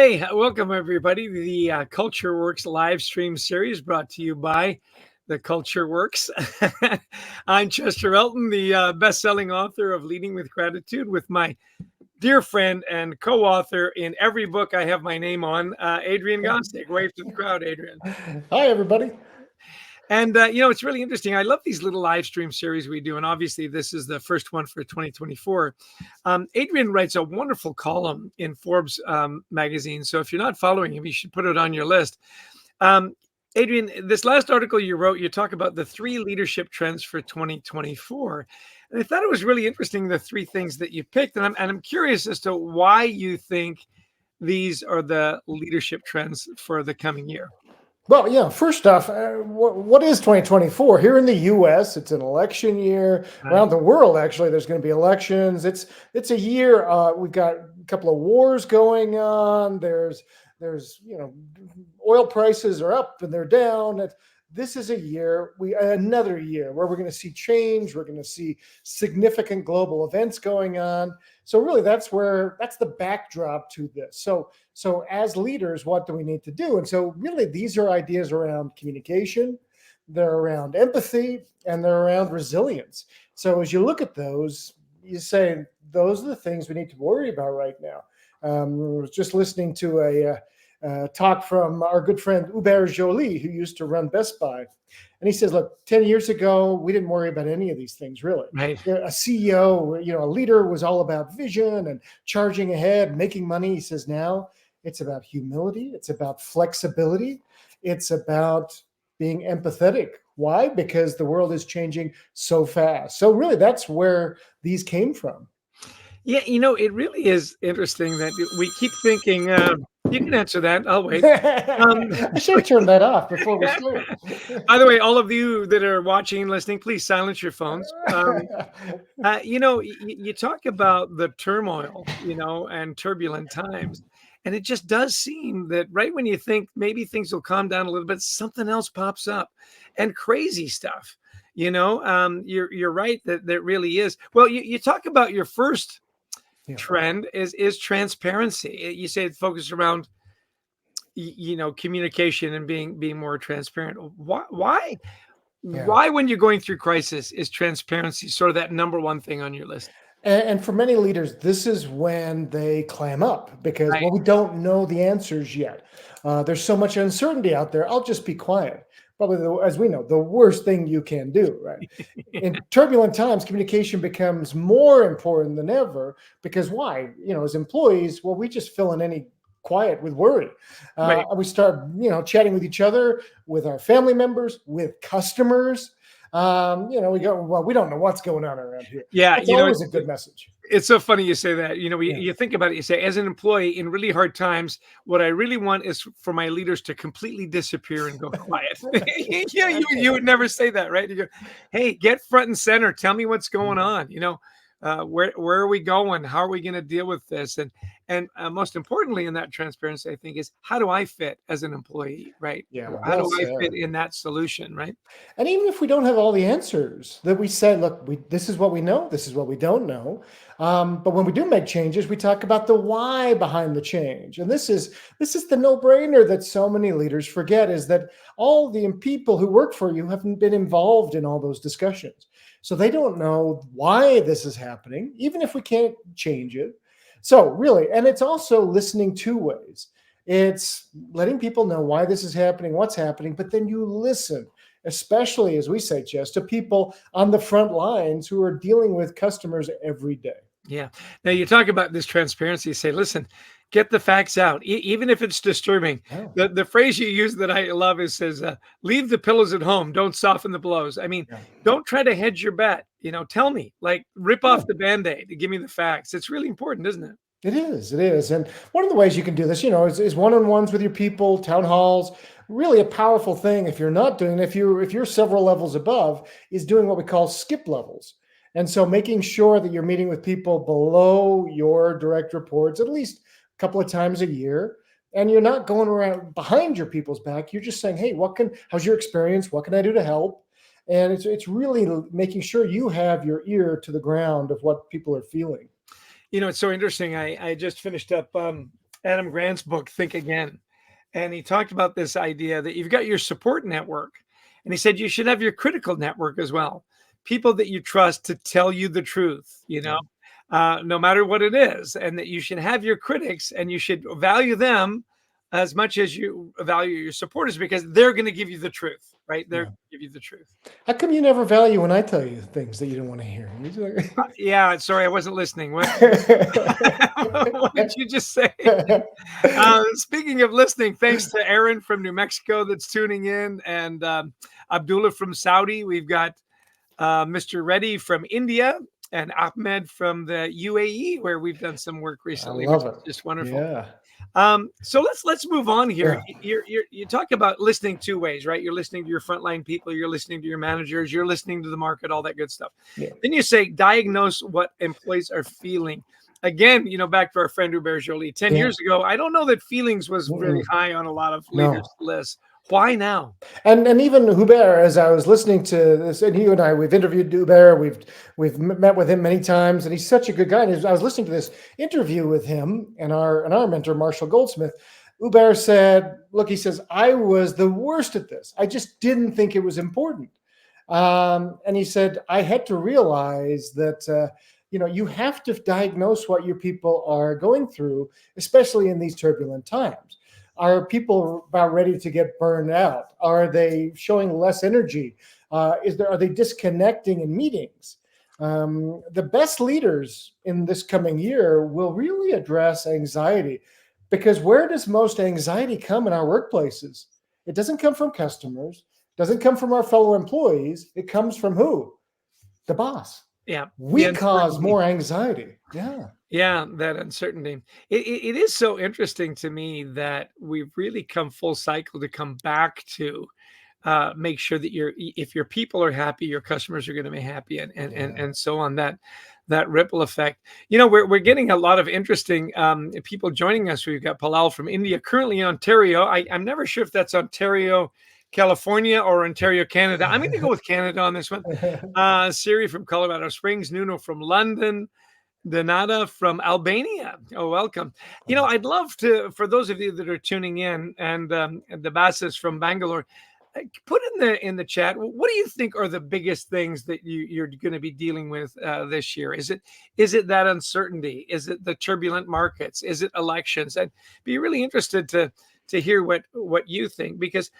Hey, welcome everybody to the Culture Works live stream series brought to you by the Culture Works. I'm Chester Elton, the best-selling author of Leading with Gratitude, with my dear friend and co-author in every book I have my name on, Adrian Gostick. Wave to the crowd, Adrian. Hi, everybody. And, it's really interesting. I love these little live stream series we do. And obviously, this is the first one for 2024. Adrian writes a wonderful column in Forbes magazine. So if you're not following him, you should put it on your list. Adrian, this last article you wrote, you talk about the 3 leadership trends for 2024. And I thought it was really interesting, the 3 things that you picked. And I'm curious as to why you think these are the leadership trends for the coming year. Well, yeah, first off, what is 2024? Here in the U.S., it's an election year. Around the world, actually, there's going to be elections. It's a year. We've got a couple of wars going on. There's oil prices are up and they're down. This is another year where we're going to see change. We're going to see significant global events going on. So really, that's the backdrop to this. So as leaders, what do we need to do? And so really, these are ideas around communication, they're around empathy, and they're around resilience. So as you look at those, you say, those are the things we need to worry about right now. I was just listening to a talk from our good friend Hubert Joly, who used to run Best Buy. And he says, look, 10 years ago, we didn't worry about any of these things, really. Right. A CEO, a leader was all about vision and charging ahead, making money. He says now it's about humility. It's about flexibility. It's about being empathetic. Why? Because the world is changing so fast. So really, that's where these came from. Yeah, it really is interesting that we keep thinking, you can answer that. I'll wait. I should have turned that off before we started. By the way, all of you that are watching and listening, please silence your phones. You talk about the turmoil, and turbulent times. And it just does seem that right when you think maybe things will calm down a little bit, something else pops up and crazy stuff. You're right that really is. Well, you talk about your first trend is transparency. You say it focused around communication and being more transparent. Why when you're going through crisis is transparency sort of that number one thing on your list? And for many leaders, this is when they clam up because, right. Well, we don't know the answers yet. There's so much uncertainty out there. I'll just be quiet. Probably, as we know, the worst thing you can do, right? In turbulent times, communication becomes more important than ever because why? As employees, well, we just fill in any quiet with worry. Right. We start, chatting with each other, with our family members, with customers. We go, well, we don't know what's going on around here. Yeah. It's always a good message. It's so funny you say that. You think about it, you say, as an employee in really hard times, what I really want is for my leaders to completely disappear and go quiet. You would never say that, right? You go, hey, get front and center. Tell me what's going on. Where are we going? How are we going to deal with this? And most importantly, in that transparency, I think, is how do I fit as an employee, right? Yeah. How do I fit in that solution, right? And even if we don't have all the answers, that we say, look, this is what we know, this is what we don't know. But when we do make changes, we talk about the why behind the change. And this is the no-brainer that so many leaders forget, is that all the people who work for you haven't been involved in all those discussions. So they don't know why this is happening, even if we can't change it. So really, and it's also listening 2 ways. It's letting people know why this is happening, what's happening, but then you listen, especially, as we say, Jess, to people on the front lines who are dealing with customers every day. Yeah. Now you talk about this transparency, say, listen, get the facts out, even if it's disturbing. Yeah. The phrase you use that I love says, leave the pillows at home. Don't soften the blows. I mean, Don't try to hedge your bet. Tell me, rip off the Band-Aid to give me the facts. It's really important, isn't it? It is. And one of the ways you can do this, is one-on-ones with your people, town halls. Really a powerful thing. If you're not doing it, if you're several levels above, is doing what we call skip levels. And so making sure that you're meeting with people below your direct reports at least a couple of times a year. And you're not going around behind your people's back. You're just saying, hey, how's your experience? What can I do to help? And it's really making sure you have your ear to the ground of what people are feeling. It's so interesting. I just finished up Adam Grant's book, Think Again. And he talked about this idea that you've got your support network. And he said you should have your critical network as well. People that you trust to tell you the truth, no matter what it is. And that you should have your critics and you should value them as much as you value your supporters, because they're going to give you the truth, right? They're going to give you the truth. How come you never value when I tell you things that you don't want to hear? Yeah, sorry, I wasn't listening. What did you just say? Speaking of listening, thanks to Aaron from New Mexico that's tuning in, and Abdullah from Saudi. We've got Mr. Reddy from India and Ahmed from the UAE, where we've done some work recently. I love it. Just wonderful. Yeah. So let's move on here. You talk about listening two ways, right? You're listening to your frontline people, you're listening to your managers, you're listening to the market, all that good stuff. Yeah. Then you say diagnose what employees are feeling. Again, back to our friend Hubert Joly. 10 years ago, I don't know that feelings was very high on a lot of leaders' lists. Why now? And even Hubert, as I was listening to this, and you and I, we've interviewed Hubert, we've met with him many times, and he's such a good guy. And as I was listening to this interview with him and our mentor, Marshall Goldsmith, Hubert said, look, he says, I was the worst at this. I just didn't think it was important. And he said, I had to realize that, you have to diagnose what your people are going through, especially in these turbulent times. Are people about ready to get burned out? Are they showing less energy? Are they disconnecting in meetings? The best leaders in this coming year will really address anxiety, because where does most anxiety come in our workplaces? It doesn't come from customers, doesn't come from our fellow employees. It comes from who? The boss. Yeah. We cause more anxiety. Yeah. Yeah, that uncertainty. It is so interesting to me that we've really come full cycle to come back to make sure that if your people are happy, your customers are going to be happy, and so on. That ripple effect. We're getting a lot of interesting people joining us. We've got Palal from India, currently in Ontario. I'm never sure if that's Ontario, California, or Ontario, Canada. I'm going to go with Canada on this one. Siri from Colorado Springs, Nuno from London, Donata from Albania. Oh, welcome. I'd love to, for those of you that are tuning in, and the Basses from Bangalore, put in the chat, what do you think are the biggest things that you're going to be dealing with this year? Is it that uncertainty? Is it the turbulent markets? Is it elections? I'd be really interested to hear what you think, because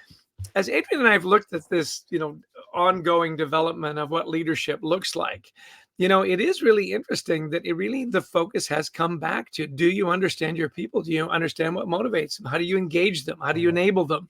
as Adrian and I have looked at this, ongoing development of what leadership looks like, it is really interesting that the focus has come back to, do you understand your people? Do you understand what motivates them? How do you engage them? How do you enable them?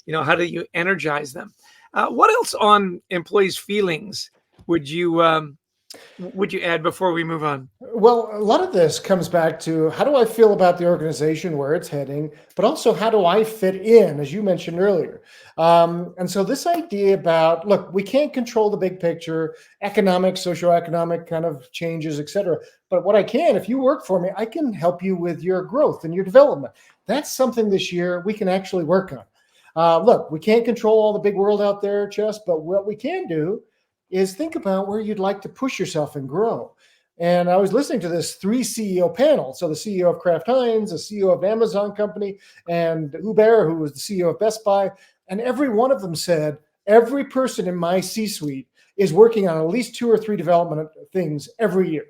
How do you energize them? What else on employees' feelings would you add before we move on? Well, a lot of this comes back to, how do I feel about the organization, where it's heading, but also how do I fit in, as you mentioned earlier. And so this idea about, look, we can't control the big picture, economic, socioeconomic kind of changes, et cetera. But what I can, if you work for me, I can help you with your growth and your development. That's something this year we can actually work on. Look, we can't control all the big world out there, Chess, but what we can do is think about where you'd like to push yourself and grow. And I was listening to this 3 CEO panel. So the CEO of Kraft Heinz, the CEO of Amazon company, and Hubert, who was the CEO of Best Buy. And every one of them said, every person in my C-suite is working on at least 2 or 3 development things every year.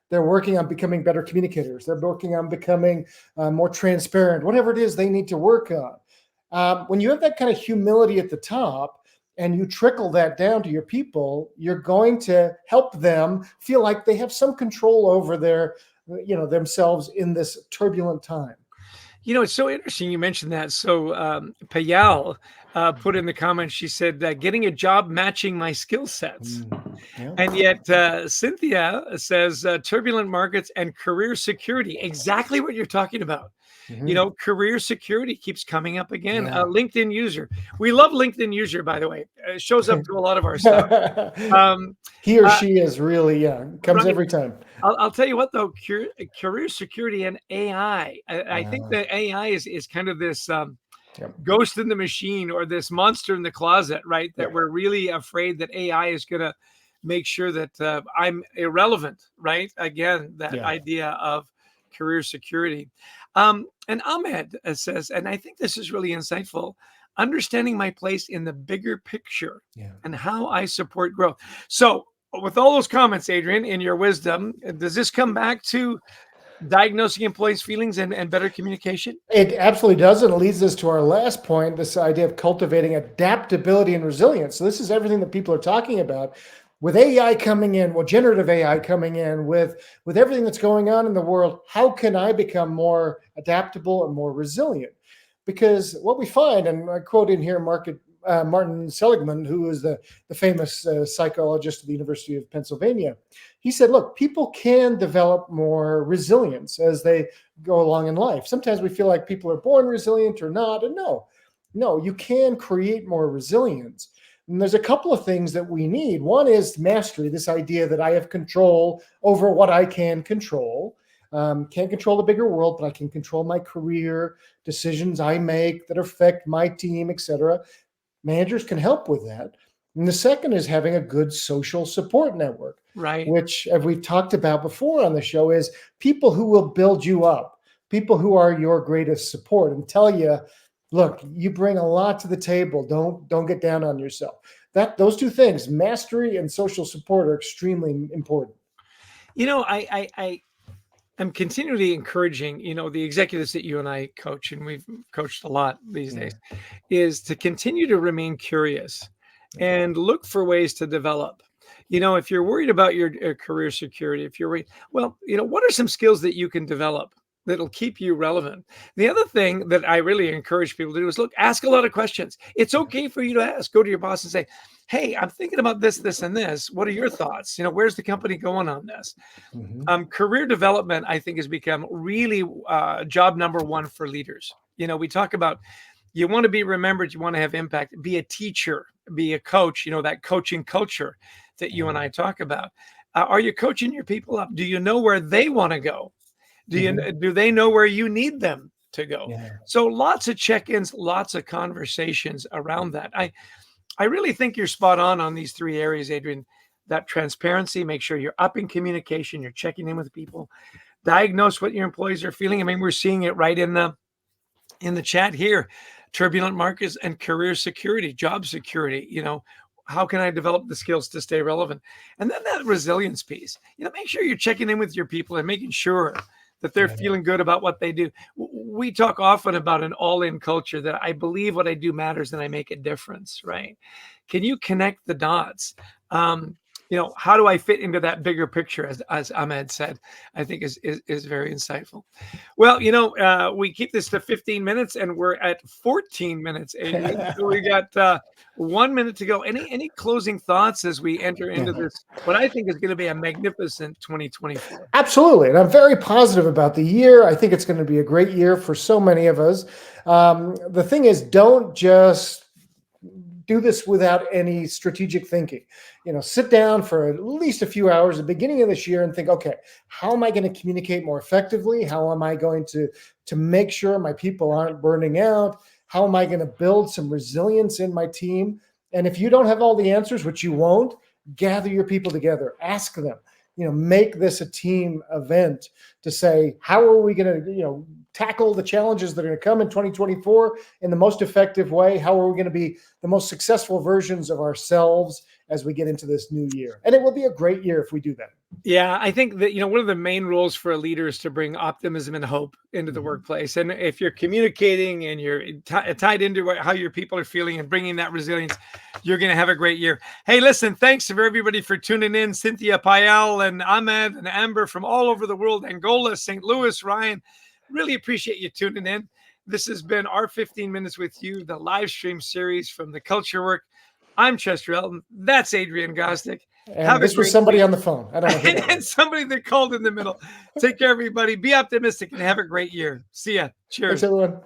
They're working on becoming better communicators. They're working on becoming more transparent, whatever it is they need to work on. When you have that kind of humility at the top, and you trickle that down to your people, you're going to help them feel like they have some control over their, themselves in this turbulent time. It's so interesting you mentioned that. So Payal put in the comments, she said, getting a job matching my skill sets. Yeah. And yet Cynthia says turbulent markets and career security, exactly what you're talking about. Mm-hmm. Career security keeps coming up again. Yeah. LinkedIn user. We love LinkedIn user, by the way. It shows up to a lot of our stuff. He or she is really, comes every time. I'll tell you what, though, career security and AI. I think that AI is kind of this ghost in the machine, or this monster in the closet, right? That we're really afraid that AI is going to make sure that I'm irrelevant, right? Again, that idea of career security. And Ahmed says, and I think this is really insightful, understanding my place in the bigger picture and how I support growth. So with all those comments, Adrian, in your wisdom, does this come back to diagnosing employees' feelings and better communication? It absolutely does. And it leads us to our last point, this idea of cultivating adaptability and resilience. So this is everything that people are talking about. With AI coming in, well, generative AI coming in, with everything that's going on in the world, how can I become more adaptable and more resilient? Because what we find, and I quote in here Martin Seligman, who is the famous psychologist at the University of Pennsylvania, he said, look, people can develop more resilience as they go along in life. Sometimes we feel like people are born resilient or not. And no, you can create more resilience. And there's a couple of things that we need. One is mastery, this idea that I have control over what I can control. Can't control the bigger world, but I can control my career, decisions I make that affect my team, etc. Managers can help with that. And the second is having a good social support network, right? Which, as we've talked about before on the show, is people who will build you up, people who are your greatest support and tell you, look, you bring a lot to the table. Don't get down on yourself. Those two things, mastery and social support, are extremely important. I'm continually encouraging, the executives that you and I coach, and we've coached a lot these days, is to continue to remain curious and look for ways to develop. If you're worried about your career security, if you're worried, well, what are some skills that you can develop that'll keep you relevant? The other thing that I really encourage people to do is ask a lot of questions. It's okay for you to ask. Go to your boss and say, hey, I'm thinking about this, this, and this. What are your thoughts? Where's the company going on this? Career development, I think, has become really job number one for leaders. We talk about, you want to be remembered, you want to have impact, be a teacher, be a coach, that coaching culture that you and I talk about. Are you coaching your people up? Do you know where they want to go? Do they know where you need them to go? So lots of check-ins, lots of conversations around that. I really think you're spot on these three areas, Adrian. That transparency, make sure you're up in communication, you're checking in with people, diagnose what your employees are feeling. I mean, we're seeing it right in the chat here. Turbulent markets and career security, job security. How can I develop the skills to stay relevant? And then that resilience piece, make sure you're checking in with your people and making sure that they're feeling good about what they do. We talk often about an all-in culture, that I believe what I do matters and I make a difference, right? Can you connect the dots? How do I fit into that bigger picture, as Ahmed said, I think is very insightful. Well, we keep this to 15 minutes and we're at 14 minutes, Adrian. So we got 1 minute to go. Any closing thoughts as we enter into this, what I think is going to be a magnificent 2024? Absolutely. And I'm very positive about the year. I think it's going to be a great year for so many of us. The thing is, don't just do this without any strategic thinking. Sit down for at least a few hours at the beginning of this year and think, okay, how am I going to communicate more effectively? How am I going to make sure my people aren't burning out? How am I going to build some resilience in my team? And if you don't have all the answers, which you won't, gather your people together, ask them, make this a team event to say, how are we going to, tackle the challenges that are going to come in 2024 in the most effective way? How are we going to be the most successful versions of ourselves as we get into this new year? And it will be a great year if we do that. Yeah, I think that, one of the main roles for a leader is to bring optimism and hope into the workplace. And if you're communicating and you're tied into how your people are feeling and bringing that resilience, you're going to have a great year. Hey, listen, thanks for everybody for tuning in. Cynthia Payal and Ahmed and Amber from all over the world, Angola, St. Louis, Ryan. Really appreciate you tuning in. This has been our 15 Minutes with You, the live stream series from the Culture Work. I'm Chester Elton. That's Adrian Gostick. And this was somebody on the phone. I don't know. And somebody that called in the middle. Take care, everybody. Be optimistic and have a great year. See ya. Cheers. Thanks, everyone.